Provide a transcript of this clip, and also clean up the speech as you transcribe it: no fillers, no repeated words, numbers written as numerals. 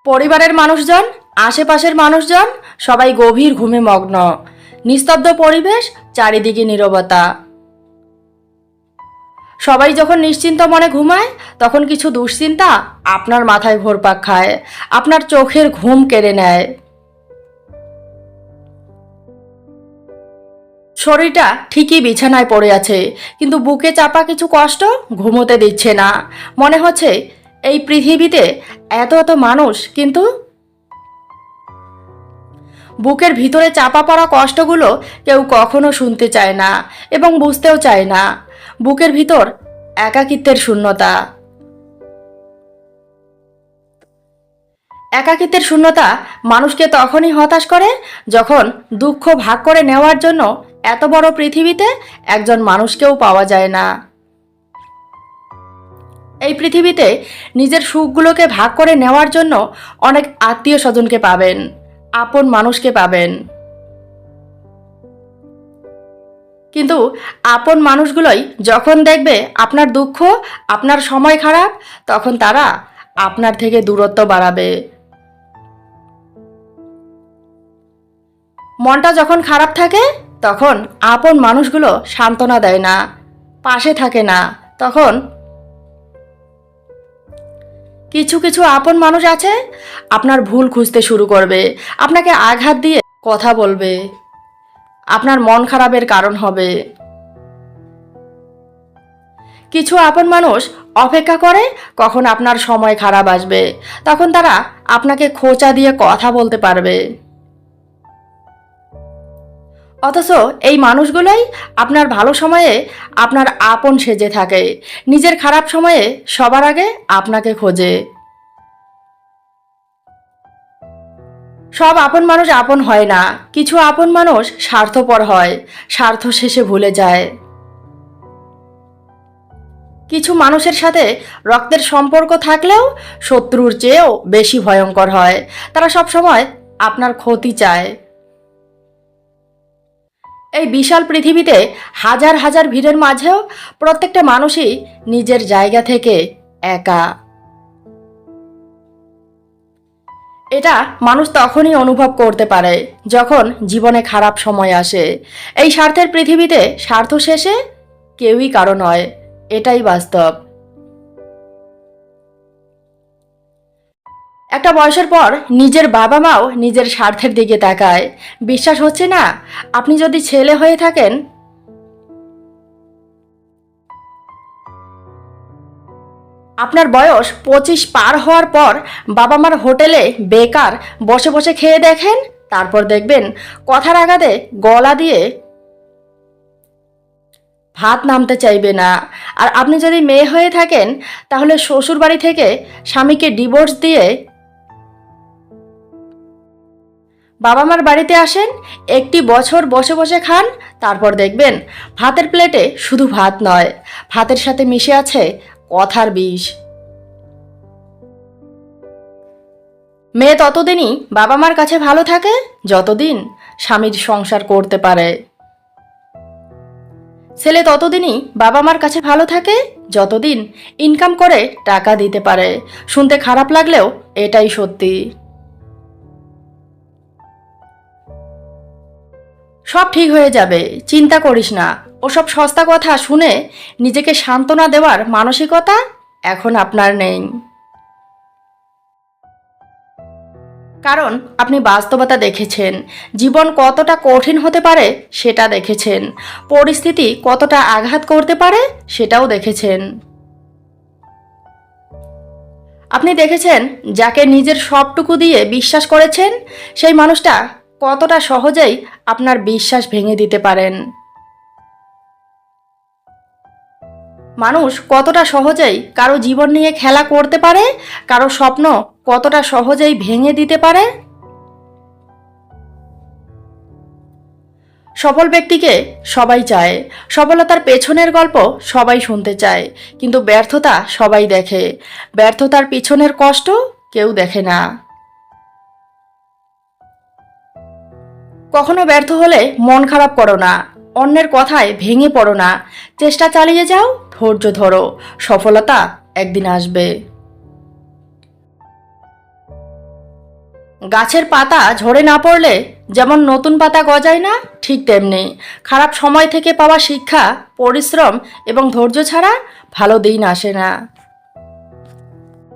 পরিবারের মানুষজন, আশেপাশের মানুষজন সবাই গভীর ঘুমে মগ্ন। নিস্তব্ধ পরিবেশ, চারিদিকে নীরবতা। সবাই যখন নিশ্চিন্ত মনে ঘুমায়, তখন কিছু দুশ্চিন্তা আপনার মাথায় ঘুরপাক খায়, আপনার চোখের ঘুম কেড়ে নেয়। শরীরটা ঠিকই বিছানায় পড়ে আছে, কিন্তু বুকে চাপা কিছু কষ্ট ঘুমোতে দিচ্ছে না। মনে হচ্ছে এই পৃথিবীতে এত এত মানুষ, কিন্তু বুকের ভিতরে চাপা পড়া কষ্টগুলো কেউ কখনো শুনতে চায় না এবং বুঝতেও চায় না। বুকের ভিতর একাকিত্বের শূন্যতা। একাকিত্বের শূন্যতা মানুষকে তখনই হতাশ করে, যখন দুঃখ ভাগ করে নেওয়ার জন্য এত বড় পৃথিবীতে একজন মানুষকেও পাওয়া যায় না। এই পৃথিবীতে নিজের সুখগুলোকে ভাগ করে নেওয়ার জন্য অনেক আত্মীয় স্বজনকে পাবেন, আপন মানুষকে পাবেন, কিন্তু আপন মানুষগুলোই যখন দেখবে আপনার দুঃখ, আপনার সময় খারাপ, তখন তারা আপনার থেকে দূরত্ব বাড়াবে। মনটা যখন খারাপ থাকে, তখন আপন মানুষগুলো সান্ত্বনা দেয় না, পাশে থাকে না। তখন কিছু কিছু আপন মানুষ আছে, আপনার ভুল খুঁজতে শুরু করবে, আপনাকে আঘাত দিয়ে কথা বলবে, আপনার মন খারাপের কারণ হবে। কিছু আপন মানুষ অপেক্ষা করে কখন আপনার সময় খারাপ আসবে, তখন তারা আপনাকে খোঁচা দিয়ে কথা বলতে পারবে। অথচ এই মানুষগুলোই আপনার ভালো সময়ে আপনার আপন সেজে থাকে, নিজের খারাপ সময়ে সবার আগে আপনাকে খোঁজে। সব আপন মানুষ আপন হয় না, কিছু আপন মানুষ স্বার্থপর হয়, স্বার্থ শেষে ভুলে যায়। কিছু মানুষের সাথে রক্তের সম্পর্ক থাকলেও শত্রুর চেয়েও বেশি ভয়ঙ্কর হয়, তারা সব সময় আপনার ক্ষতি চায়। এই বিশাল পৃথিবীতে হাজার হাজার ভিড়ের মাঝেও প্রত্যেকটা মানুষই নিজের জায়গা থেকে একা। এটা মানুষ তখনই অনুভব করতে পারে যখন জীবনে খারাপ সময় আসে। এই স্বার্থের পৃথিবীতে স্বার্থ শেষে কেউই কারো নয়, এটাই বাস্তব। একটা বয়সের পর নিজের বাবা মাও নিজের স্বার্থের দিকে তাকায়। বিশ্বাস হচ্ছে না? আপনি যদি ছেলে হয়ে থাকেন, আপনার বয়স 25 পার হওয়ার পর বাবা মার হোটেলে বেকার বসে বসে খেয়ে দেখেন, তারপর দেখবেন কথার আঘাতে গলা দিয়ে ভাত নামতে চাইবে না। আর আপনি যদি মেয়ে হয়ে থাকেন, তাহলে শ্বশুর বাড়ি থেকে স্বামীকে ডিভোর্স দিয়ে বাবা মার বাড়িতে আসেন, একটি বছর বসে বসে খান, তারপর দেখবেন ভাতের প্লেটে শুধু ভাত নয়, ভাতের সাথে মিশে আছে কথার বিষ। মেয়ে ততদিনই বাবা মার কাছে ভালো থাকে যতদিন স্বামীর সংসার করতে পারে। ছেলে ততদিনই বাবা মার কাছে ভালো থাকে যতদিন ইনকাম করে টাকা দিতে পারে। শুনতে খারাপ লাগলেও এটাই সত্যি। সব ঠিক হয়ে যাবে, চিন্তা করিস না, ওসব সস্তা কথা শুনে নিজেকে সান্ত্বনা দেওয়ার মানসিকতা এখন আপনার নেই। কারণ আপনি বাস্তবতা দেখেছেন, জীবন কতটা কঠিন হতে পারে সেটা দেখেছেন, পরিস্থিতি কতটা আঘাত করতে পারে সেটাও দেখেছেন। আপনি দেখেছেন যাকে নিজের সবটুকু দিয়ে বিশ্বাস করেছেন, সেই মানুষটা কতটা সহজেই আপনার বিশ্বাস ভেঙে দিতে পারেন। মানুষ কতটা সহজেই কারো জীবন নিয়ে খেলা করতে পারে, কারো স্বপ্ন কতটা সহজেই ভেঙে দিতে পারে। সফল ব্যক্তিকে সবাই চায়, সফলতার পেছনের গল্প সবাই শুনতে চায়, কিন্তু ব্যর্থতা সবাই দেখে, ব্যর্থতার পিছনের কষ্ট কেউ দেখে না। কখনো ব্যর্থ হলে মন খারাপ করো না, অন্যের কথায় ভেঙে পড়ো না, চেষ্টা চালিয়ে যাও, ধৈর্য ধরো, সফলতা একদিন আসবে। গাছের পাতা ঝরে না পড়লে যেমন নতুন পাতা গজায় না, ঠিক তেমনি খারাপ সময় থেকে পাওয়া শিক্ষা, পরিশ্রম এবং ধৈর্য ছাড়া ভালো দিন আসে না।